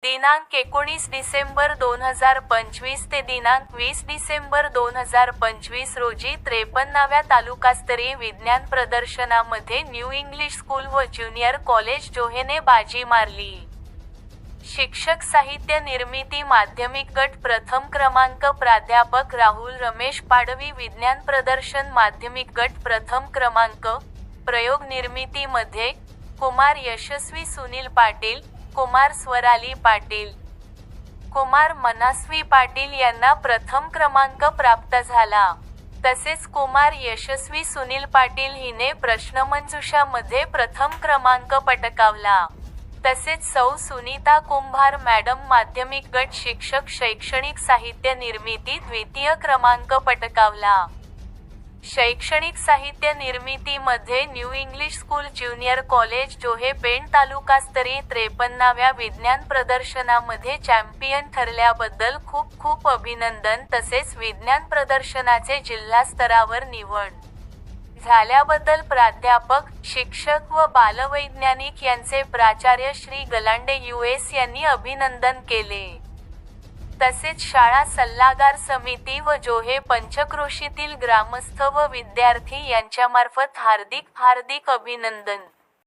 दिनांक 19 डिसेंबर 2025 ते दिनांक 20 डिसेंबर 2025 रोजी 53व्या तालुकास्तरीय विज्ञान प्रदर्शनामध्ये न्यू इंग्लिश स्कूल व ज्युनियर कॉलेज जोहेने बाजी मारली. शिक्षक साहित्य निर्मिती माध्यमिक गट प्रथम क्रमांक प्राध्यापक राहुल रमेश पाडवी विज्ञान प्रदर्शन माध्यमिक गट प्रथम क्रमांक, प्रयोग निर्मिती मध्ये, कुमार यशस्वी सुनील पाटील, कुमार स्वराली पाटील, कुमार मनस्वी पाटील यांना प्रथम क्रमांक प्राप्त झाला. तसेच कुमार यशस्वी सुनील पाटील हिने प्रश्नमंजुषा मध्ये प्रथम क्रमांक पटकावला. तसेच सौ सुनीता कुंभार मॅडम माध्यमिक गट शिक्षक शैक्षणिक साहित्य निर्मिती द्वितीय क्रमांक पटकावला. शैक्षणिक साहित्य निर्मिती मध्ये new English school junior college जोहे पेण तालुकास्तरीय 53व्या विज्ञान प्रदर्शनामध्ये चॅम्पियन ठरल्याबद्दल खूप खूप अभिनंदन. तसेच विज्ञान प्रदर्शनाचे जिल्हा स्तरावर निवड झाल्याबद्दल प्राध्यापक, शिक्षक व बालवैज्ञानिक यांचे प्राचार्य श्री गलांडे US यांनी अभिनंदन केले. तसेच शाळा सल्लागार समिती व जोहे पंचक्रोशीतील ग्रामस्थ व विद्यार्थी यांच्यामार्फत हार्दिक अभिनंदन.